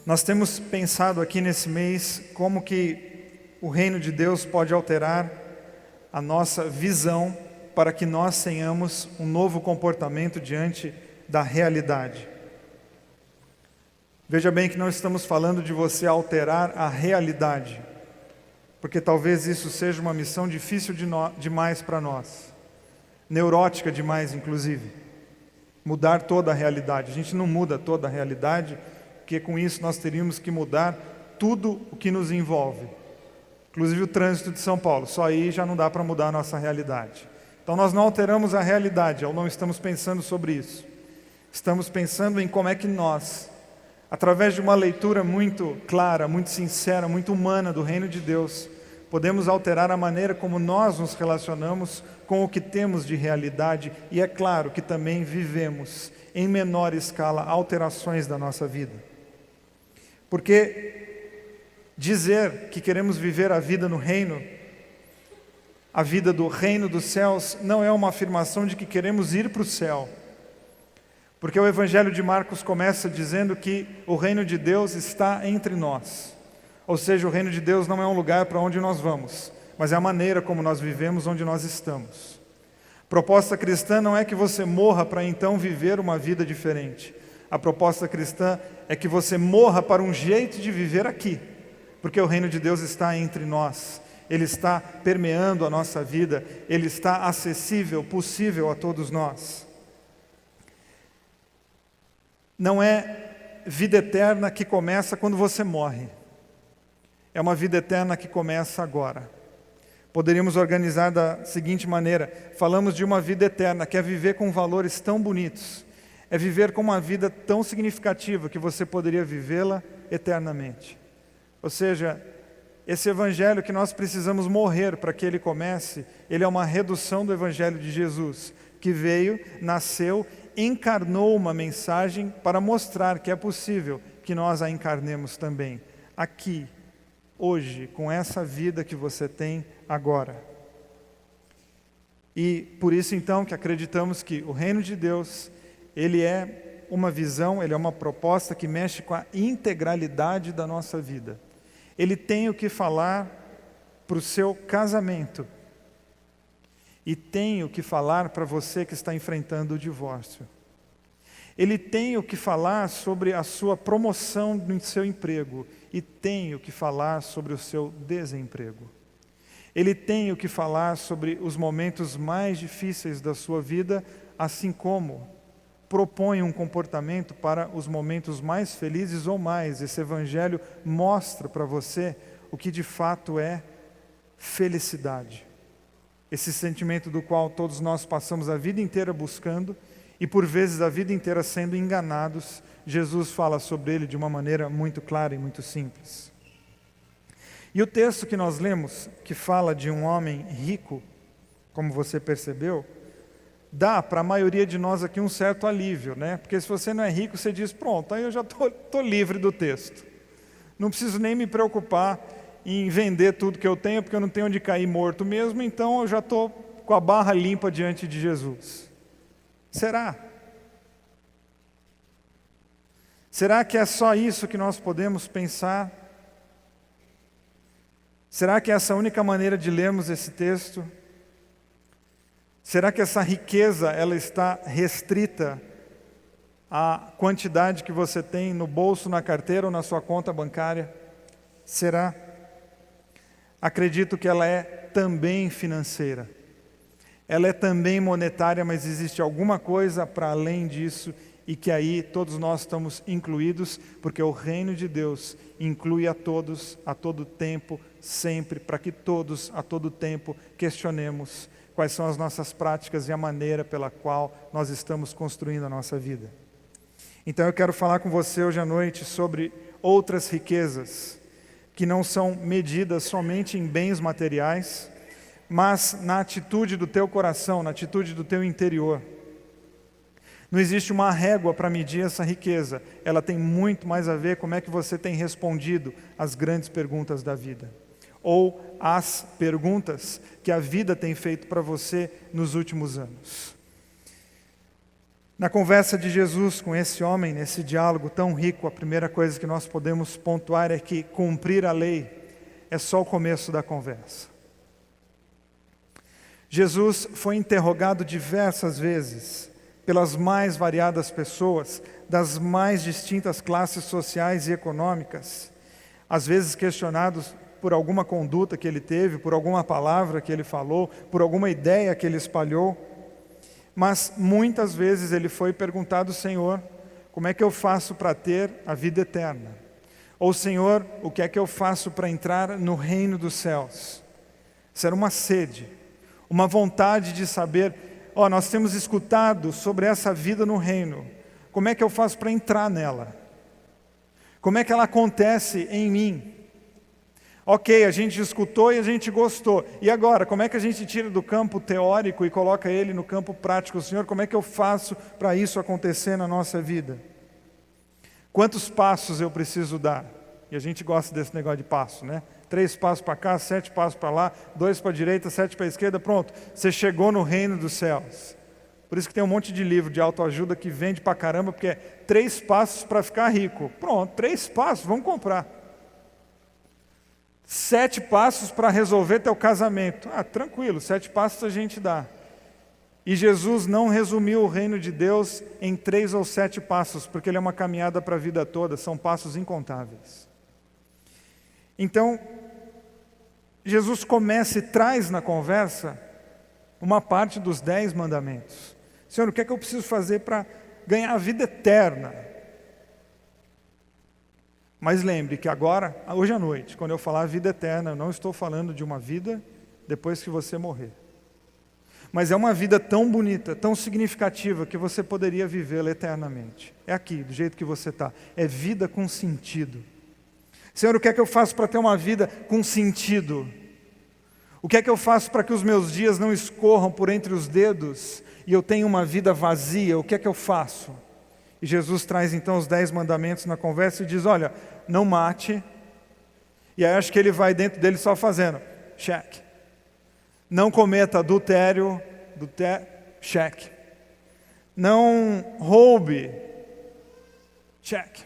Nós temos pensado aqui nesse mês como que o reino de Deus pode alterar a nossa visão para que nós tenhamos um novo comportamento diante da realidade. Veja bem que não estamos falando de você alterar a realidade, porque talvez isso seja uma missão difícil demais para nós, neurótica demais inclusive, mudar toda a realidade. A gente não muda toda a realidade, porque com isso nós teríamos que mudar tudo o que nos envolve, inclusive o trânsito de São Paulo. Só aí já não dá para mudar a nossa realidade. Então nós não alteramos a realidade, ou não estamos pensando sobre isso. Estamos pensando em como é que nós, através de uma leitura muito clara, muito sincera, muito humana do reino de Deus, podemos alterar a maneira como nós nos relacionamos com o que temos de realidade e é claro que também vivemos em menor escala alterações da nossa vida. Porque dizer que queremos viver a vida no reino, a vida do reino dos céus, não é uma afirmação de que queremos ir para o céu. Porque o Evangelho de Marcos começa dizendo que o reino de Deus está entre nós. Ou seja, o reino de Deus não é um lugar para onde nós vamos, mas é a maneira como nós vivemos onde nós estamos. A proposta cristã não é que você morra para então viver uma vida diferente. A proposta cristã é que você morra para um jeito de viver aqui, porque o reino de Deus está entre nós. Ele está permeando a nossa vida, ele está acessível, possível a todos nós. Não é vida eterna que começa quando você morre. É uma vida eterna que começa agora. Poderíamos organizar da seguinte maneira: falamos de uma vida eterna, que é viver com valores tão bonitos, é viver com uma vida tão significativa que você poderia vivê-la eternamente. Ou seja, esse evangelho que nós precisamos morrer para que ele comece, ele é uma redução do evangelho de Jesus, que veio, nasceu, encarnou uma mensagem para mostrar que é possível que nós a encarnemos também, aqui, hoje, com essa vida que você tem agora. E por isso então que acreditamos que o reino de Deus, ele é uma visão, ele é uma proposta que mexe com a integralidade da nossa vida. Ele tem o que falar para o seu casamento e tem o que falar para você que está enfrentando o divórcio. Ele tem o que falar sobre a sua promoção no seu emprego e tem o que falar sobre o seu desemprego. Ele tem o que falar sobre os momentos mais difíceis da sua vida, assim como propõe um comportamento para os momentos mais felizes ou mais. Esse evangelho mostra para você o que de fato é felicidade. Esse sentimento do qual todos nós passamos a vida inteira buscando e por vezes a vida inteira sendo enganados. Jesus fala sobre ele de uma maneira muito clara e muito simples. E o texto que nós lemos, que fala de um homem rico, como você percebeu, dá para a maioria de nós aqui um certo alívio, né? Porque se você não é rico, você diz, pronto, aí eu já estou livre do texto. Não preciso nem me preocupar em vender tudo que eu tenho, porque eu não tenho onde cair morto mesmo, então eu já estou com a barra limpa diante de Jesus. Será? Será que é só isso que nós podemos pensar? Será que é essa a única maneira de lermos esse texto? Será que essa riqueza ela está restrita à quantidade que você tem no bolso, na carteira ou na sua conta bancária? Será? Acredito que ela é também financeira. Ela é também monetária, mas existe alguma coisa para além disso e que aí todos nós estamos incluídos, porque o reino de Deus inclui a todos, a todo tempo, sempre, para que todos, a todo tempo, questionemos quais são as nossas práticas e a maneira pela qual nós estamos construindo a nossa vida. Então eu quero falar com você hoje à noite sobre outras riquezas, que não são medidas somente em bens materiais, mas na atitude do teu coração, na atitude do teu interior. Não existe uma régua para medir essa riqueza, ela tem muito mais a ver com como é que você tem respondido às grandes perguntas da vida, ou às perguntas que a vida tem feito para você nos últimos anos. Na conversa de Jesus com esse homem, nesse diálogo tão rico, a primeira coisa que nós podemos pontuar é que cumprir a lei é só o começo da conversa. Jesus foi interrogado diversas vezes pelas mais variadas pessoas, das mais distintas classes sociais e econômicas, às vezes questionados por alguma conduta que ele teve, por alguma palavra que ele falou, por alguma ideia que ele espalhou. Mas muitas vezes ele foi perguntado: Senhor, como é que eu faço para ter a vida eterna? Ou Senhor, o que é que eu faço para entrar no reino dos céus? Isso era uma sede, uma vontade de saber: nós temos escutado sobre essa vida no reino, como é que eu faço para entrar nela? Como é que ela acontece em mim? Ok, a gente escutou e a gente gostou. E agora, como é que a gente tira do campo teórico e coloca ele no campo prático? Senhor, como é que eu faço para isso acontecer na nossa vida? Quantos passos eu preciso dar? E a gente gosta desse negócio de passo, né? 3 passos para cá, 7 passos para lá, 2 para a direita, 7 para a esquerda, pronto. Você chegou no reino dos céus. Por isso que tem um monte de livro de autoajuda que vende para caramba, porque é 3 passos para ficar rico. Pronto, 3 passos, vamos comprar. 7 passos para resolver teu casamento. Tranquilo, 7 passos a gente dá. E Jesus não resumiu o reino de Deus em 3 ou 7 passos, porque ele é uma caminhada para a vida toda, são passos incontáveis. Então, Jesus começa e traz na conversa uma parte dos 10 mandamentos. Senhor, o que é que eu preciso fazer para ganhar a vida eterna? Mas lembre que agora, hoje à noite, quando eu falar vida eterna, eu não estou falando de uma vida depois que você morrer. Mas é uma vida tão bonita, tão significativa, que você poderia vivê-la eternamente. É aqui, do jeito que você está. É vida com sentido. Senhor, o que é que eu faço para ter uma vida com sentido? O que é que eu faço para que os meus dias não escorram por entre os dedos e eu tenha uma vida vazia? O que é que eu faço? E Jesus traz então os 10 mandamentos na conversa e diz: olha, não mate. E aí acho que ele vai dentro dele só fazendo check. Não cometa adultério, check. Não roube, check.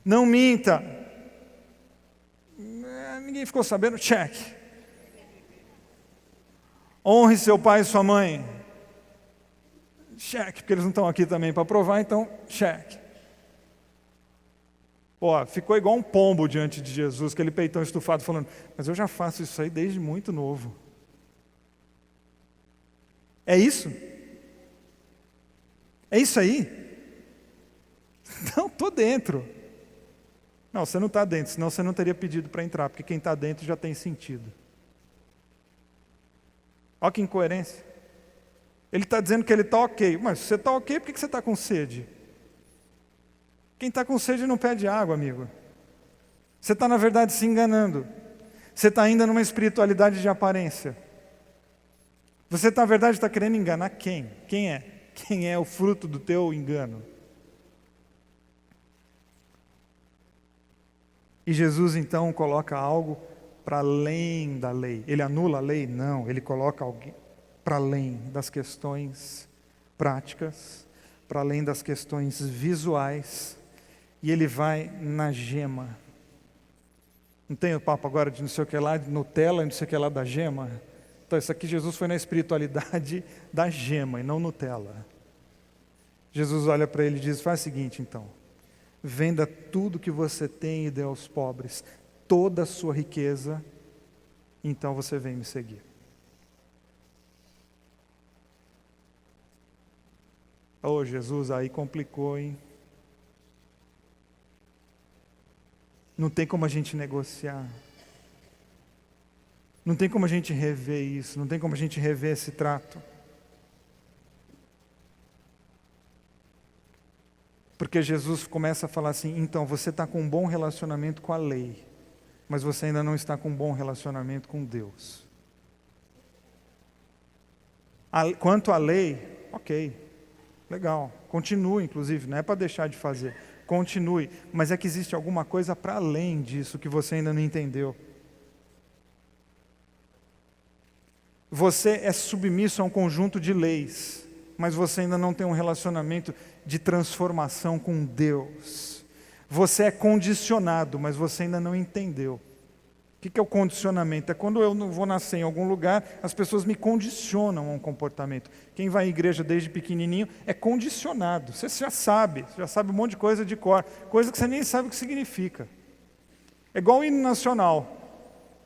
Não minta. Ninguém ficou sabendo, check. Honre seu pai e sua mãe. Check, porque eles não estão aqui também para provar, então, check. Ficou igual um pombo diante de Jesus, aquele peitão estufado falando: mas eu já faço isso aí desde muito novo. É isso? É isso aí? Não, estou dentro. Não, você não está dentro, senão você não teria pedido para entrar, porque quem está dentro já tem sentido. Olha que incoerência. Ele está dizendo que ele está ok, mas se você está ok, por que você está com sede? Quem está com sede não pede água, amigo. Você está, na verdade, se enganando. Você está ainda numa espiritualidade de aparência. Você, na verdade, está querendo enganar quem? Quem é? Quem é o fruto do teu engano? E Jesus, então, coloca algo para além da lei. Ele anula a lei? Não, ele coloca alguém para além das questões práticas, para além das questões visuais, e ele vai na gema. Não tem o papo agora de não sei o que lá, de Nutella, não sei o que lá da gema? Então, isso aqui Jesus foi na espiritualidade da gema e não Nutella. Jesus olha para ele e diz: faz o seguinte então, venda tudo que você tem e dê aos pobres, toda a sua riqueza, então você vem me seguir. Jesus, aí complicou, hein? Não tem como a gente negociar. Não tem como a gente rever isso, não tem como a gente rever esse trato. Porque Jesus começa a falar assim: então, você está com um bom relacionamento com a lei, mas você ainda não está com um bom relacionamento com Deus. Quanto à lei, ok, legal, continue inclusive, não é para deixar de fazer, continue, mas é que existe alguma coisa para além disso que você ainda não entendeu. Você é submisso a um conjunto de leis, mas você ainda não tem um relacionamento de transformação com Deus. Você é condicionado, mas você ainda não entendeu. O que é o condicionamento? É quando eu não vou nascer em algum lugar, as pessoas me condicionam a um comportamento. Quem vai à igreja desde pequenininho é condicionado. Você já sabe um monte de coisa de cor, coisa que você nem sabe o que significa. É igual o hino nacional.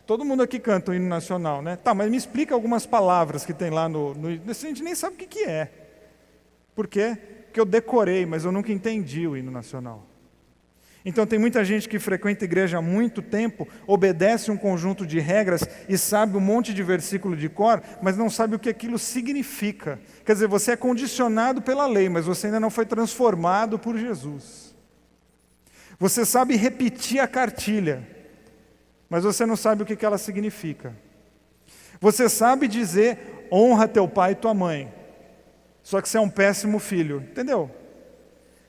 Todo mundo aqui canta o hino nacional, né? Tá, mas me explica algumas palavras que tem lá no... A gente nem sabe o que é. Por quê? Porque eu decorei, mas eu nunca entendi o hino nacional. Então tem muita gente que frequenta a igreja há muito tempo, obedece um conjunto de regras e sabe um monte de versículo de cor, mas não sabe o que aquilo significa. Quer dizer, você é condicionado pela lei, mas você ainda não foi transformado por Jesus. Você sabe repetir a cartilha, mas você não sabe o que ela significa. Você sabe dizer, honra teu pai e tua mãe, só que você é um péssimo filho, entendeu?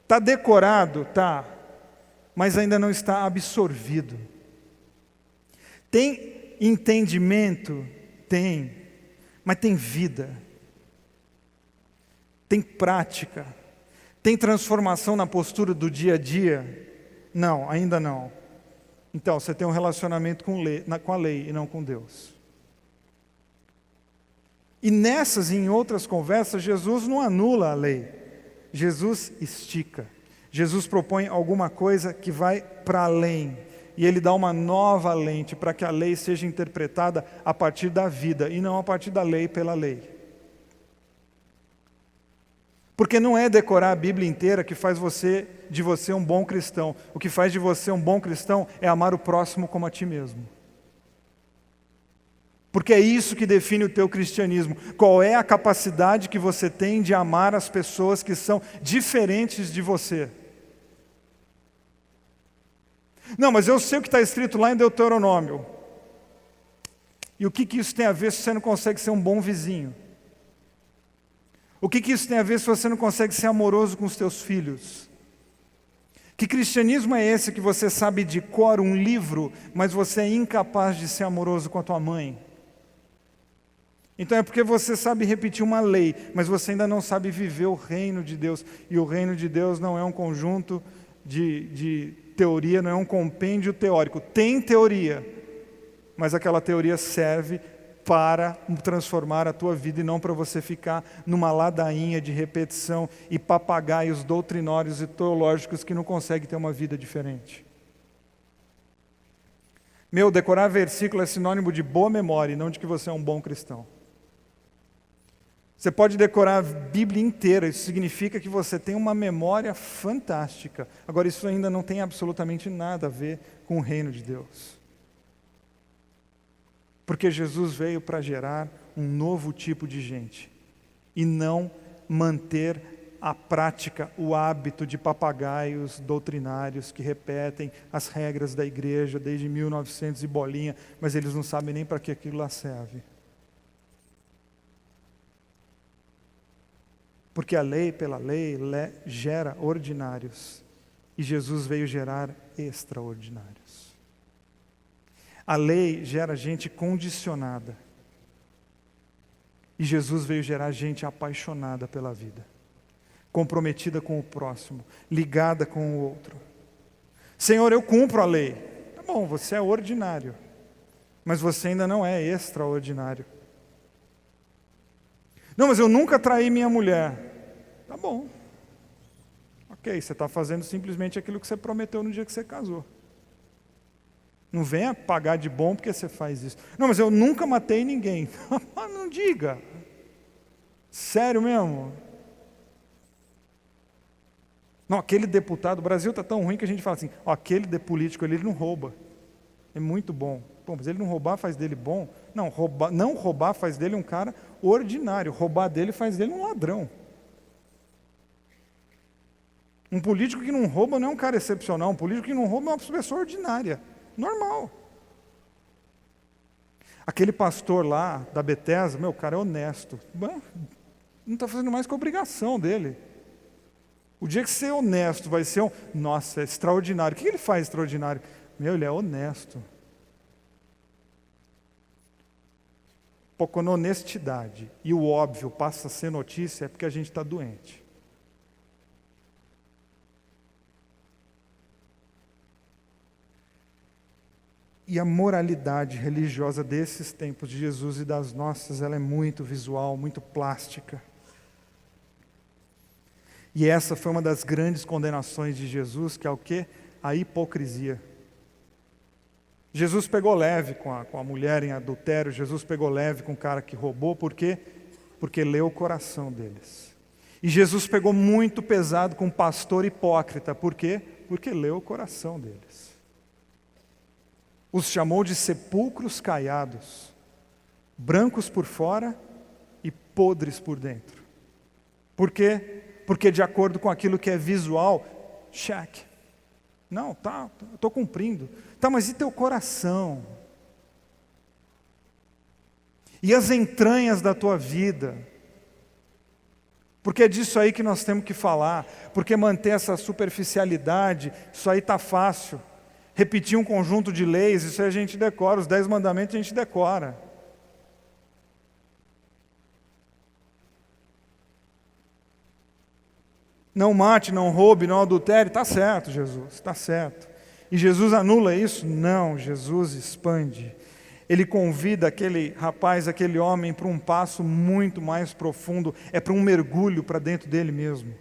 Está decorado? Tá. Mas ainda não está absorvido. Tem entendimento? Tem. Mas tem vida. Tem prática. Tem transformação na postura do dia a dia? Não, ainda não. Então, você tem um relacionamento com a lei e não com Deus. E nessas e em outras conversas, Jesus não anula a lei. Jesus estica. Jesus propõe alguma coisa que vai para além. E Ele dá uma nova lente para que a lei seja interpretada a partir da vida e não a partir da lei pela lei. Porque não é decorar a Bíblia inteira que faz de você um bom cristão. O que faz de você um bom cristão é amar o próximo como a ti mesmo. Porque é isso que define o teu cristianismo. Qual é a capacidade que você tem de amar as pessoas que são diferentes de você? Não, mas eu sei o que está escrito lá em Deuteronômio. E o que isso tem a ver se você não consegue ser um bom vizinho? O que isso tem a ver se você não consegue ser amoroso com os teus filhos? Que cristianismo é esse que você sabe de cor um livro, mas você é incapaz de ser amoroso com a tua mãe? Então é porque você sabe repetir uma lei, mas você ainda não sabe viver o reino de Deus. E o reino de Deus não é um conjunto de teoria, não é um compêndio teórico. Tem teoria, mas aquela teoria serve para transformar a tua vida e não para você ficar numa ladainha de repetição e papagaios doutrinários e teológicos que não conseguem ter uma vida diferente. Decorar versículo é sinônimo de boa memória e não de que você é um bom cristão. Você pode decorar a Bíblia inteira, isso significa que você tem uma memória fantástica. Agora, isso ainda não tem absolutamente nada a ver com o reino de Deus. Porque Jesus veio para gerar um novo tipo de gente e não manter a prática, o hábito de papagaios doutrinários que repetem as regras da igreja desde 1900 e bolinha, mas eles não sabem nem para que aquilo lá serve. Porque a lei pela lei gera ordinários e Jesus veio gerar extraordinários. A lei gera gente condicionada e Jesus veio gerar gente apaixonada pela vida, comprometida com o próximo, ligada com o outro. Senhor, eu cumpro a lei. Tá bom, você é ordinário, mas você ainda não é extraordinário. Não, mas eu nunca traí minha mulher. Tá bom. Ok, você está fazendo simplesmente aquilo que você prometeu no dia que você casou. Não venha pagar de bom porque você faz isso. Não, mas eu nunca matei ninguém. Não diga. Sério mesmo? Não, aquele deputado, o Brasil está tão ruim que a gente fala assim, aquele político ali, ele não rouba. É muito bom. Pô, mas ele não roubar faz dele bom? Não, não roubar faz dele um cara ordinário. Roubar dele faz dele um ladrão. Um político que não rouba não é um cara excepcional. Um político que não rouba é uma pessoa ordinária. Normal. Aquele pastor lá da Bethesda, o cara é honesto. Não está fazendo mais que a obrigação dele. O dia que ser honesto vai ser nossa, é extraordinário. O que ele faz extraordinário? Ele é honesto. quando a honestidade e o óbvio passa a ser notícia, é porque a gente está doente. E a moralidade religiosa desses tempos de Jesus e das nossas, ela é muito visual, muito plástica. E essa foi uma das grandes condenações de Jesus, que é o quê? A hipocrisia. Jesus pegou leve com a mulher em adultério, Jesus pegou leve com o cara que roubou, por quê? Porque leu o coração deles. E Jesus pegou muito pesado com o pastor hipócrita, por quê? Porque leu o coração deles. Os chamou de sepulcros caiados, brancos por fora e podres por dentro. Por quê? Porque de acordo com aquilo que é visual, cheque. Não, tá, eu estou cumprindo. Tá, mas e teu coração? E as entranhas da tua vida? Porque é disso aí que nós temos que falar. Porque manter essa superficialidade, isso aí está fácil. Repetir um conjunto de leis, isso aí a gente decora. Os 10 mandamentos a gente decora. Não mate, não roube, não adultere. Está certo, Jesus, está certo. E Jesus anula isso? Não, Jesus expande. Ele convida aquele rapaz, aquele homem para um passo muito mais profundo. É para um mergulho para dentro dele mesmo.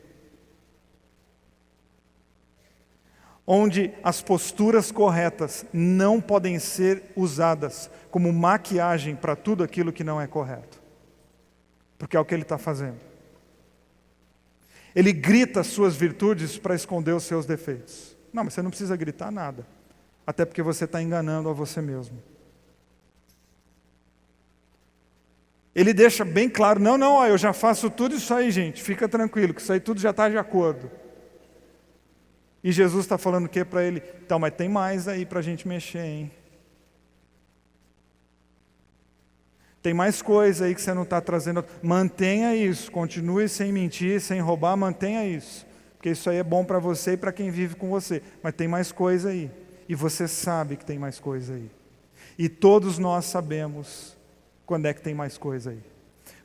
Onde as posturas corretas não podem ser usadas como maquiagem para tudo aquilo que não é correto. Porque é o que ele está fazendo. Ele grita as suas virtudes para esconder os seus defeitos. Não, mas você não precisa gritar nada. Até porque você está enganando a você mesmo. Ele deixa bem claro, não, eu já faço tudo isso aí, gente. Fica tranquilo, que isso aí tudo já está de acordo. E Jesus está falando o quê para ele? Então, mas tem mais aí para a gente mexer, hein? Tem mais coisa aí que você não está trazendo. Mantenha isso, continue sem mentir, sem roubar, mantenha isso. Porque isso aí é bom para você e para quem vive com você. Mas tem mais coisa aí. E você sabe que tem mais coisa aí. E todos nós sabemos quando é que tem mais coisa aí.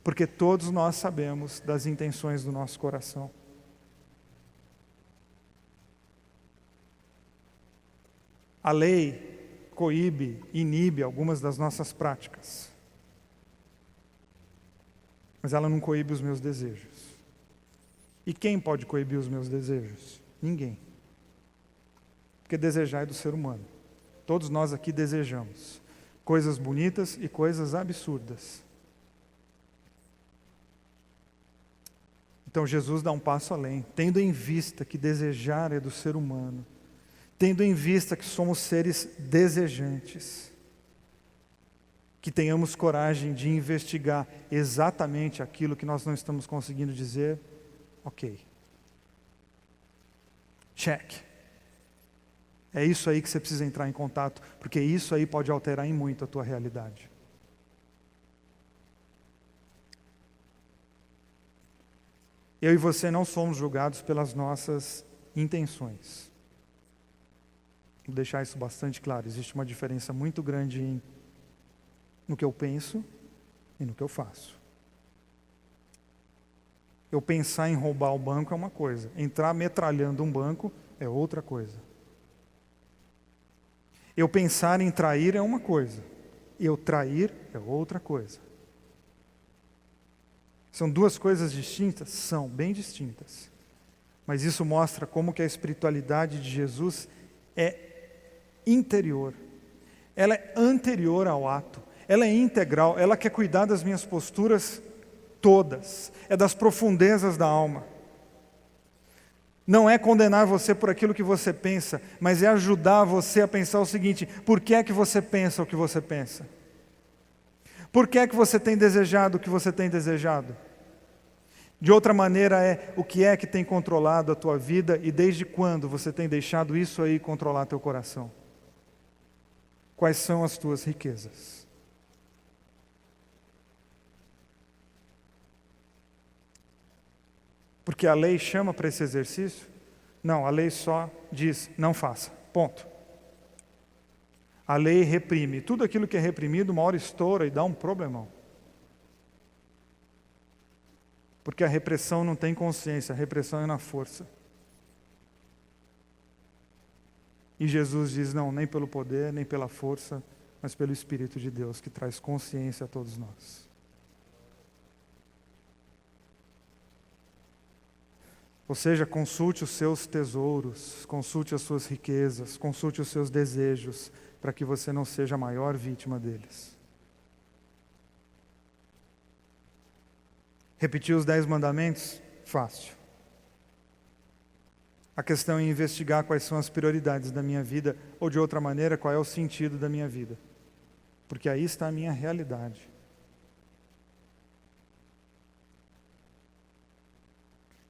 Porque todos nós sabemos das intenções do nosso coração. A lei coíbe, inibe algumas das nossas práticas. Mas ela não coíbe os meus desejos. E quem pode coibir os meus desejos? Ninguém. Porque desejar é do ser humano. Todos nós aqui desejamos coisas bonitas e coisas absurdas. Então Jesus dá um passo além, tendo em vista que desejar é do ser humano, tendo em vista que somos seres desejantes, que tenhamos coragem de investigar exatamente aquilo que nós não estamos conseguindo dizer. Ok. Check. É isso aí que você precisa entrar em contato, porque isso aí pode alterar em muito a tua realidade. Eu e você não somos julgados pelas nossas intenções. Vou deixar isso bastante claro. Existe uma diferença muito grande no que eu penso e no que eu faço. Eu pensar em roubar o banco é uma coisa. Entrar metralhando um banco é outra coisa. Eu pensar em trair é uma coisa. Eu trair é outra coisa. São duas coisas distintas? São, bem distintas. Mas isso mostra como que a espiritualidade de Jesus é interior. Ela é anterior ao ato. Ela é integral. Ela quer cuidar das minhas posturas todas. É das profundezas da alma. Não é condenar você por aquilo que você pensa, mas é ajudar você a pensar o seguinte: por que é que você pensa o que você pensa? Por que é que você tem desejado o que você tem desejado? De outra maneira o que é que tem controlado a tua vida e desde quando você tem deixado isso aí controlar teu coração? Quais são as tuas riquezas? Porque a lei chama para esse exercício? Não, a lei só diz, não faça, ponto. A lei reprime. Tudo aquilo que é reprimido, uma hora estoura e dá um problemão. Porque a repressão não tem consciência, a repressão é na força. E Jesus diz, não, nem pelo poder, nem pela força, mas pelo Espírito de Deus, que traz consciência a todos nós. Ou seja, consulte os seus tesouros, consulte as suas riquezas, consulte os seus desejos, para que você não seja a maior vítima deles. Repetir os 10 mandamentos? Fácil. A questão é investigar quais são as prioridades da minha vida, ou de outra maneira, qual é o sentido da minha vida. Porque aí está a minha realidade.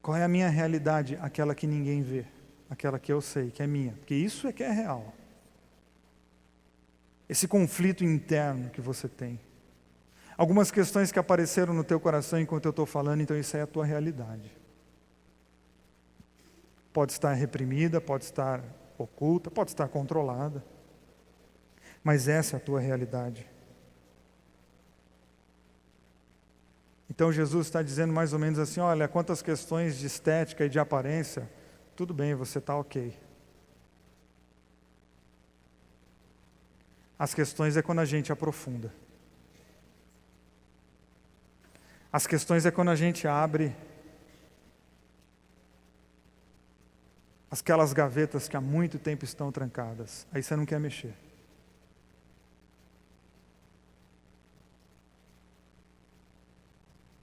Qual é a minha realidade? Aquela que ninguém vê, aquela que eu sei, que é minha. Porque isso é que é real. Esse conflito interno que você tem. Algumas questões que apareceram no teu coração enquanto eu estou falando, então isso aí é a tua realidade. Pode estar reprimida, pode estar oculta, pode estar controlada. Mas essa é a tua realidade. Então Jesus está dizendo mais ou menos assim, olha, quantas questões de estética e de aparência, tudo bem, você está ok. As questões é quando a gente aprofunda. As questões é quando a gente abre aquelas gavetas que há muito tempo estão trancadas. Aí você não quer mexer.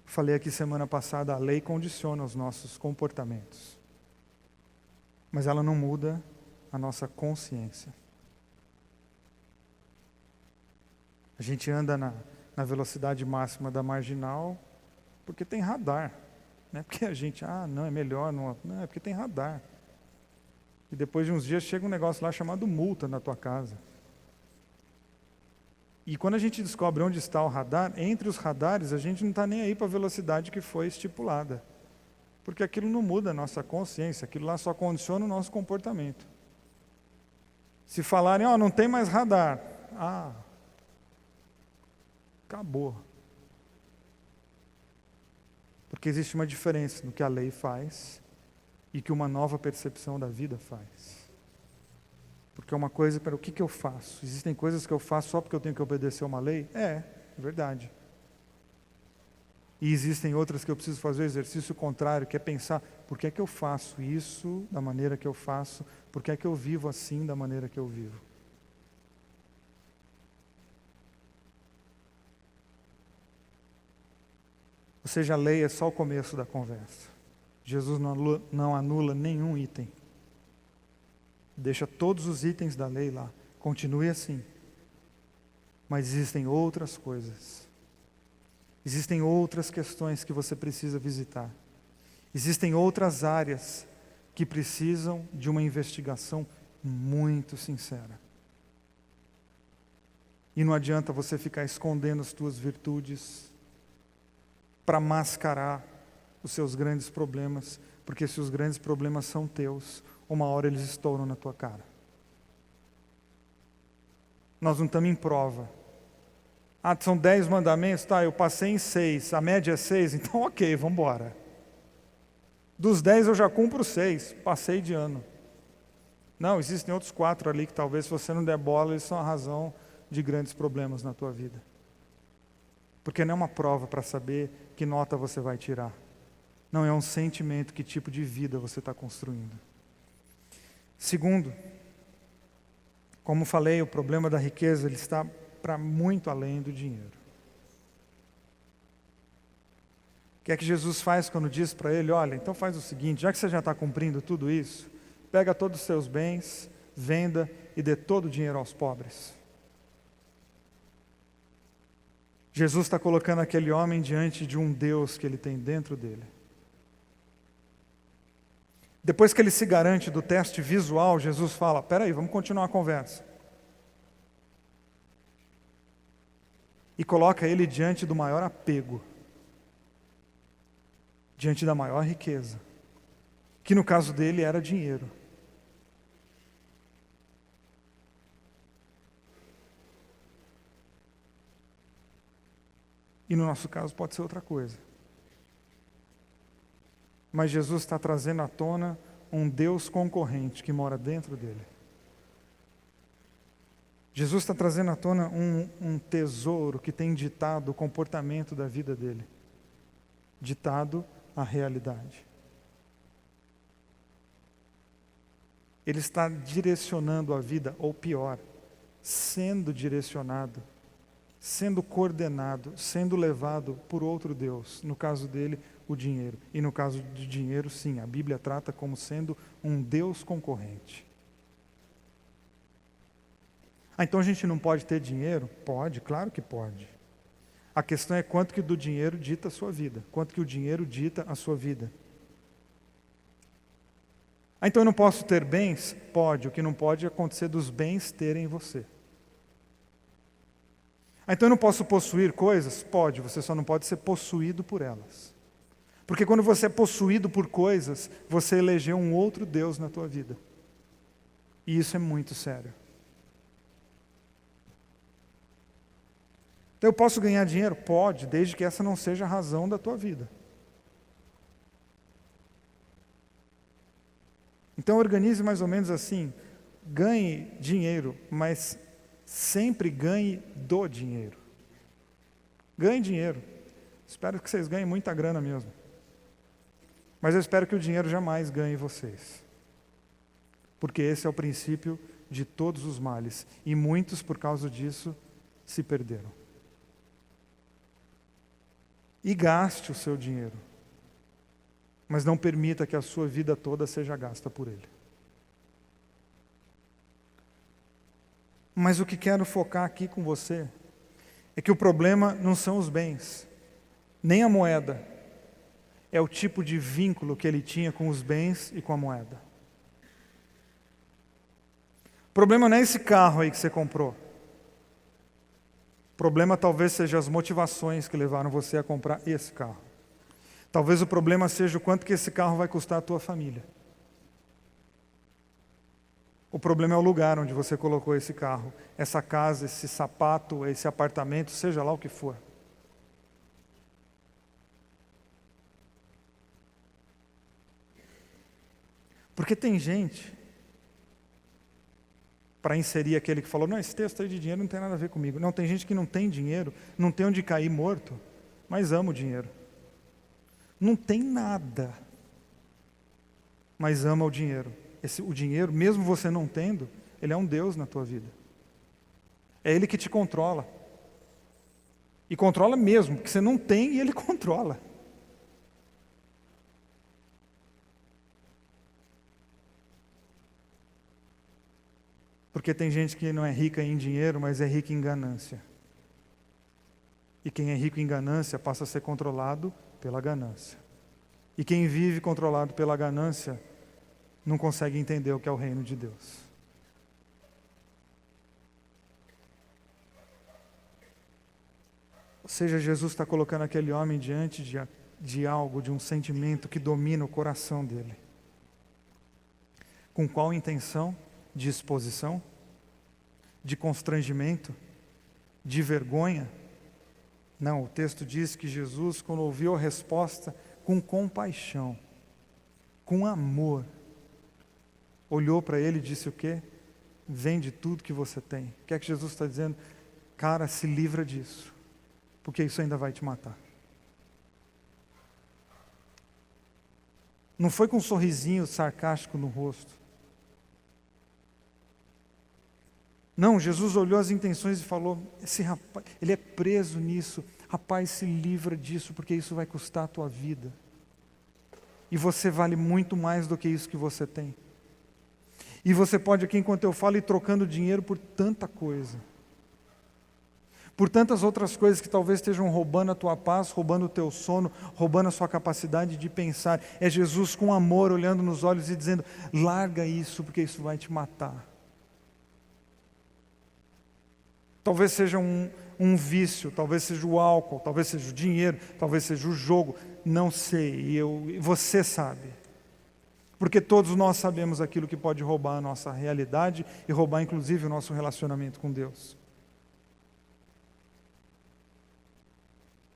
Falei aqui semana passada, a lei condiciona os nossos comportamentos. Mas ela não muda a nossa consciência. A gente anda na velocidade máxima da marginal porque tem radar. Não é porque a gente, não, é melhor, não, é porque tem radar. E depois de uns dias chega um negócio lá chamado multa na tua casa. E quando a gente descobre onde está o radar, entre os radares a gente não está nem aí para a velocidade que foi estipulada. Porque aquilo não muda a nossa consciência, aquilo lá só condiciona o nosso comportamento. Se falarem, não tem mais radar, acabou. Porque existe uma diferença no que a lei faz e que uma nova percepção da vida faz. Porque uma coisa, o que eu faço? Existem coisas que eu faço só porque eu tenho que obedecer uma lei? É verdade. E existem outras que eu preciso fazer o exercício contrário, que é pensar, por que é que eu faço isso da maneira que eu faço? Por que é que eu vivo assim da maneira que eu vivo? Ou seja, a lei é só o começo da conversa. Jesus não anula nenhum item. Deixa todos os itens da lei lá. Continue assim. Mas existem outras coisas. Existem outras questões que você precisa visitar. Existem outras áreas que precisam de uma investigação muito sincera. E não adianta você ficar escondendo as tuas virtudes para mascarar os seus grandes problemas, porque se os grandes problemas são teus, uma hora eles estouram na tua cara. Nós não estamos em prova. São 10 mandamentos, eu passei em 6, a média é 6, então ok, vamos embora. Dos 10 eu já cumpro 6, passei de ano. Não, existem outros 4 ali que talvez se você não der bola, eles são a razão de grandes problemas na tua vida. Porque não é uma prova para saber que nota você vai tirar. Não é um sentimento, que tipo de vida você está construindo. Segundo, como falei, o problema da riqueza ele está para muito além do dinheiro. O que é que Jesus faz quando diz para ele, olha, então faz o seguinte, já que você já está cumprindo tudo isso, pega todos os seus bens, venda e dê todo o dinheiro aos pobres. Jesus está colocando aquele homem diante de um Deus que ele tem dentro dele. Depois que ele se garante do teste visual, Jesus fala, peraí, vamos continuar a conversa. E coloca ele diante do maior apego, diante da maior riqueza, que no caso dele era dinheiro. E no nosso caso pode ser outra coisa. mas Jesus está trazendo à tona um Deus concorrente que mora dentro dele. Jesus está trazendo à tona um tesouro que tem ditado o comportamento da vida dele, ditado a realidade. Ele está direcionando a vida, ou pior, sendo direcionado, sendo coordenado, sendo levado por outro Deus. No caso dele, o dinheiro. E no caso do dinheiro, sim, a Bíblia trata como sendo um Deus concorrente. Então a gente não pode ter dinheiro? Pode, claro que pode. A questão é quanto que do dinheiro dita a sua vida, quanto que o dinheiro dita a sua vida. Então eu não posso ter bens? Pode, o que não pode é acontecer dos bens terem você. Então eu não posso possuir coisas? Pode, você só não pode ser possuído por elas. Porque quando você é possuído por coisas, você elegeu um outro Deus na tua vida. E isso é muito sério. Então eu posso ganhar dinheiro? Pode, desde que essa não seja a razão da tua vida. Então organize mais ou menos assim, ganhe dinheiro, mas sempre ganhe do dinheiro. Ganhe dinheiro. Espero que vocês ganhem muita grana mesmo. Mas eu espero que o dinheiro jamais ganhe vocês. Porque esse é o princípio de todos os males. E muitos, por causa disso, se perderam. E gaste o seu dinheiro. Mas não permita que a sua vida toda seja gasta por ele. Mas o que quero focar aqui com você é que o problema não são os bens, nem a moeda. É o tipo de vínculo que ele tinha com os bens e com a moeda. O problema não é esse carro aí que você comprou. O problema talvez seja as motivações que levaram você a comprar esse carro. Talvez o problema seja o quanto que esse carro vai custar à tua família. O problema é o lugar onde você colocou esse carro, essa casa, esse sapato, esse apartamento, seja lá o que for. Porque tem gente, para inserir aquele que falou, não, esse texto aí de dinheiro não tem nada a ver comigo. Não, tem gente que não tem dinheiro, não tem onde cair morto, mas ama o dinheiro. Não tem nada, mas ama o dinheiro. O dinheiro, mesmo você não tendo, ele é um Deus na tua vida. É Ele que te controla. E controla mesmo, porque você não tem e Ele controla. Porque tem gente que não é rica em dinheiro, mas é rica em ganância. E quem é rico em ganância passa a ser controlado pela ganância. E quem vive controlado pela ganância não consegue entender o que é o reino de Deus. Ou seja, Jesus está colocando aquele homem diante de algo, de um sentimento que domina o coração dele. Com qual intenção? De exposição? De constrangimento? De vergonha? Não, o texto diz que Jesus, quando ouviu a resposta, com compaixão, com amor, olhou para ele e disse o quê? Vende tudo que você tem. O que é que Jesus está dizendo? Cara, se livra disso, porque isso ainda vai te matar. Não foi com um sorrisinho sarcástico no rosto. Não, Jesus olhou as intenções e falou, esse rapaz, ele é preso nisso, rapaz, se livra disso, porque isso vai custar a tua vida. E você vale muito mais do que isso que você tem. E você pode aqui, enquanto eu falo, ir trocando dinheiro por tanta coisa. Por tantas outras coisas que talvez estejam roubando a tua paz, roubando o teu sono, roubando a sua capacidade de pensar. É Jesus com amor olhando nos olhos e dizendo, larga isso, porque isso vai te matar. Talvez seja um vício, talvez seja o álcool, talvez seja o dinheiro, talvez seja o jogo, não sei, você sabe. Porque todos nós sabemos aquilo que pode roubar a nossa realidade e roubar inclusive o nosso relacionamento com Deus.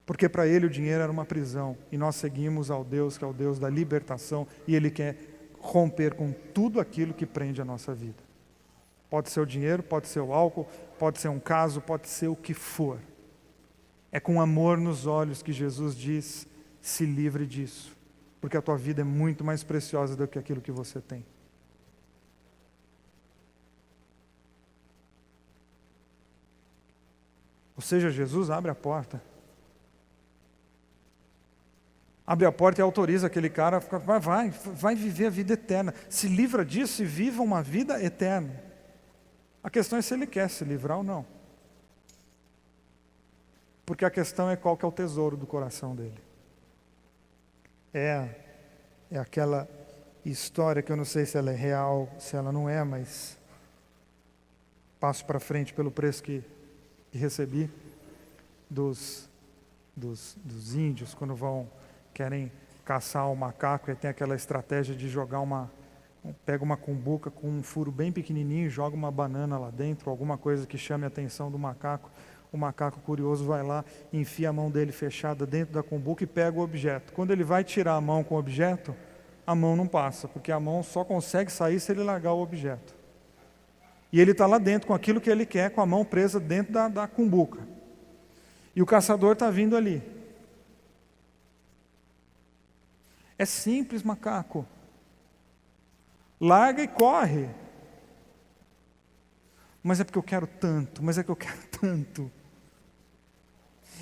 Porque para ele o dinheiro era uma prisão, e nós seguimos ao Deus que é o Deus da libertação, e Ele quer romper com tudo aquilo que prende a nossa vida. Pode ser o dinheiro, pode ser o álcool, pode ser um caso, pode ser o que for. É com amor nos olhos que Jesus diz: se livre disso, porque a tua vida é muito mais preciosa do que aquilo que você tem. Ou seja, Jesus abre a porta. Abre a porta e autoriza aquele cara a ficar, vai viver a vida eterna. Se livra disso e viva uma vida eterna. A questão é se ele quer se livrar ou não. Porque a questão é qual que é o tesouro do coração dele. É aquela história que eu não sei se ela é real, se ela não é, mas passo para frente pelo preço que recebi dos índios quando querem caçar o macaco, e tem aquela estratégia de jogar pega uma cumbuca com um furo bem pequenininho e joga uma banana lá dentro, alguma coisa que chame a atenção do macaco. O macaco curioso vai lá, enfia a mão dele fechada dentro da cumbuca e pega o objeto. Quando ele vai tirar a mão com o objeto, a mão não passa, porque a mão só consegue sair se ele largar o objeto. E ele está lá dentro com aquilo que ele quer, com a mão presa dentro da cumbuca. E o caçador está vindo ali. É simples, macaco. Larga e corre. Mas é porque eu quero tanto,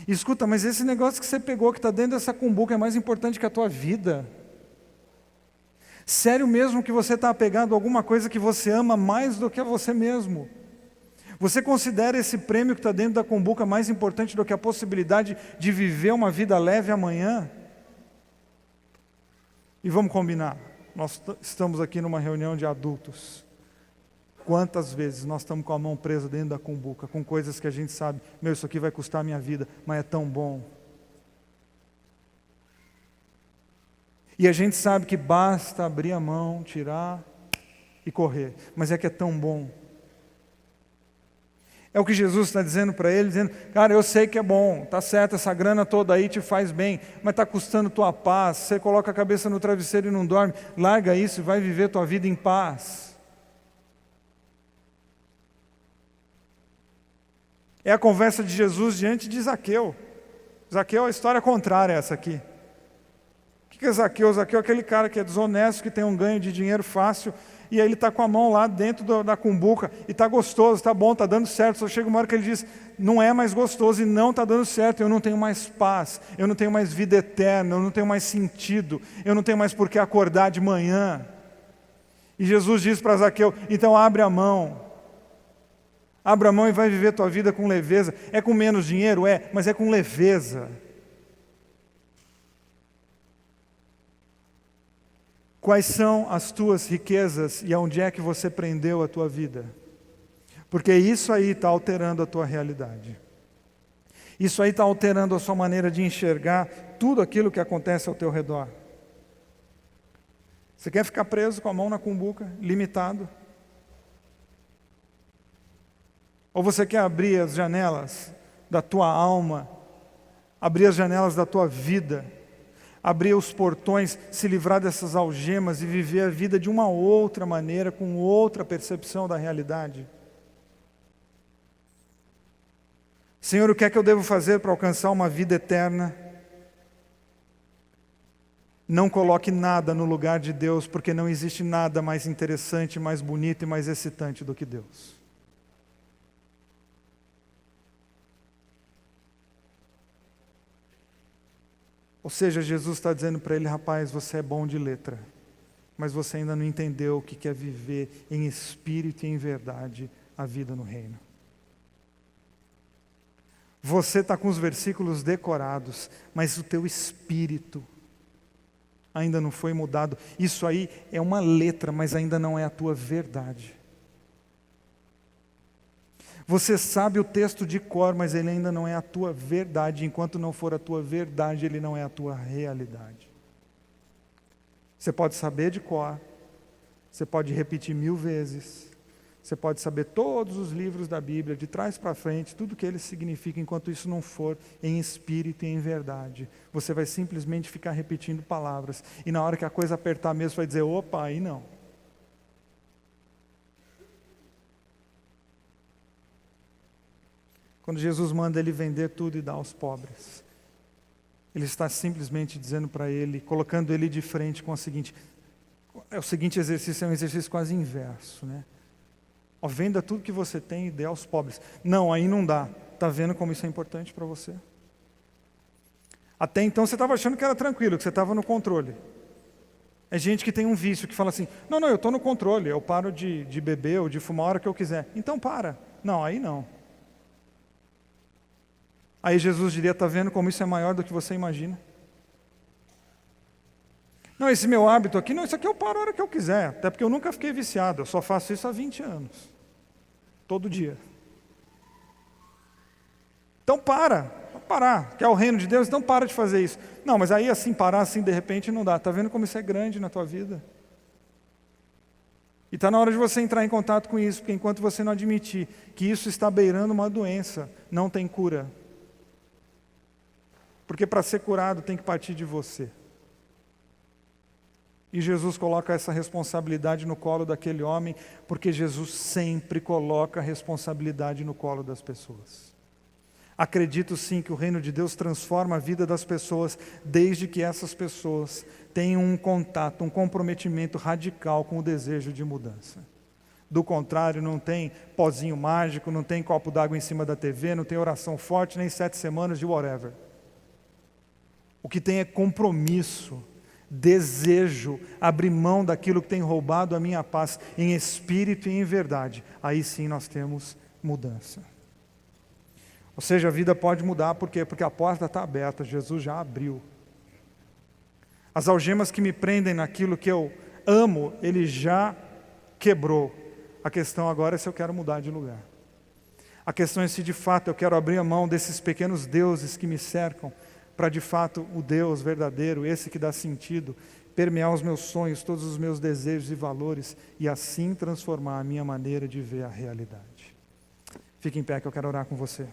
E escuta, mas esse negócio que você pegou, que está dentro dessa cumbuca, é mais importante que a tua vida. Sério mesmo que você está apegado a alguma coisa que você ama mais do que a você mesmo? Você considera esse prêmio que está dentro da cumbuca mais importante do que a possibilidade de viver uma vida leve amanhã? E vamos combinar, nós estamos aqui numa reunião de adultos. Quantas vezes nós estamos com a mão presa dentro da cumbuca, com coisas que a gente sabe, isso aqui vai custar a minha vida, mas é tão bom. E a gente sabe que basta abrir a mão, tirar e correr, mas é que é tão bom. É o que Jesus está dizendo para ele, dizendo: cara, eu sei que é bom, está certo, essa grana toda aí te faz bem, mas está custando tua paz. Você coloca a cabeça no travesseiro e não dorme, larga isso e vai viver tua vida em paz. É a conversa de Jesus diante de Zaqueu. Zaqueu é a história contrária a essa aqui. O que é Zaqueu? Zaqueu é aquele cara que é desonesto, que tem um ganho de dinheiro fácil, e aí ele está com a mão lá dentro da cumbuca, e está gostoso, está bom, está dando certo. Só chega uma hora que ele diz: não é mais gostoso e não está dando certo, eu não tenho mais paz, eu não tenho mais vida eterna, eu não tenho mais sentido, eu não tenho mais por que acordar de manhã. E Jesus diz para Zaqueu: então abre a mão e vai viver tua vida com leveza. É com menos dinheiro? É, mas é com leveza. Quais são as tuas riquezas e aonde é que você prendeu a tua vida? Porque isso aí está alterando a tua realidade. Isso aí está alterando a sua maneira de enxergar tudo aquilo que acontece ao teu redor. Você quer ficar preso com a mão na cumbuca, limitado? Ou você quer abrir as janelas da tua alma, abrir as janelas da tua vida, abrir os portões, se livrar dessas algemas e viver a vida de uma outra maneira, com outra percepção da realidade? Senhor, o que é que eu devo fazer para alcançar uma vida eterna? Não coloque nada no lugar de Deus, porque não existe nada mais interessante, mais bonito e mais excitante do que Deus. Ou seja, Jesus está dizendo para ele: rapaz, você é bom de letra, mas você ainda não entendeu o que é viver em espírito e em verdade a vida no reino. Você está com os versículos decorados, mas o teu espírito ainda não foi mudado. Isso aí é uma letra, mas ainda não é a tua verdade. Você sabe o texto de cor, mas ele ainda não é a tua verdade. Enquanto não for a tua verdade, ele não é a tua realidade. Você pode saber de cor, você pode repetir 1000 vezes, Você pode saber todos os livros da Bíblia, de trás para frente, tudo que eles significam, enquanto isso não for em espírito e em verdade. Você vai simplesmente ficar repetindo palavras. E na hora que a coisa apertar mesmo, vai dizer, opa, aí não. Quando Jesus manda ele vender tudo e dar aos pobres, ele está simplesmente dizendo para ele, colocando ele de frente com o seguinte exercício, é um exercício quase inverso, né? Ó, venda tudo que você tem e dê aos pobres. Não, aí não dá. Está vendo como isso é importante para você? Até então você estava achando que era tranquilo, que você estava no controle. É gente que tem um vício, que fala assim, não, eu estou no controle, eu paro de beber ou de fumar a hora que eu quiser. Então para. Não, aí não. Aí Jesus diria, está vendo como isso é maior do que você imagina? Não, esse meu hábito aqui, não, isso aqui eu paro a hora que eu quiser, até porque eu nunca fiquei viciado, eu só faço isso há 20 anos, todo dia. Então parar, quer o reino de Deus, então para de fazer isso. Não, mas aí assim, parar assim de repente não dá, está vendo como isso é grande na tua vida? E está na hora de você entrar em contato com isso, porque enquanto você não admitir que isso está beirando uma doença, não tem cura. Porque para ser curado tem que partir de você. E Jesus coloca essa responsabilidade no colo daquele homem, porque Jesus sempre coloca a responsabilidade no colo das pessoas. Acredito sim que o reino de Deus transforma a vida das pessoas, desde que essas pessoas tenham um contato, um comprometimento radical com o desejo de mudança. Do contrário, não tem pozinho mágico, não tem copo d'água em cima da TV, não tem oração forte, nem 7 semanas de whatever. O que tem é compromisso, desejo, abrir mão daquilo que tem roubado a minha paz, em espírito e em verdade. Aí sim nós temos mudança. Ou seja, a vida pode mudar, por quê? Porque a porta está aberta, Jesus já abriu. As algemas que me prendem naquilo que eu amo, Ele já quebrou. A questão agora é se eu quero mudar de lugar. A questão é se de fato eu quero abrir a mão desses pequenos deuses que me cercam, para de fato o Deus verdadeiro, esse que dá sentido, permear os meus sonhos, todos os meus desejos e valores, e assim transformar a minha maneira de ver a realidade. Fique em pé que eu quero orar com você.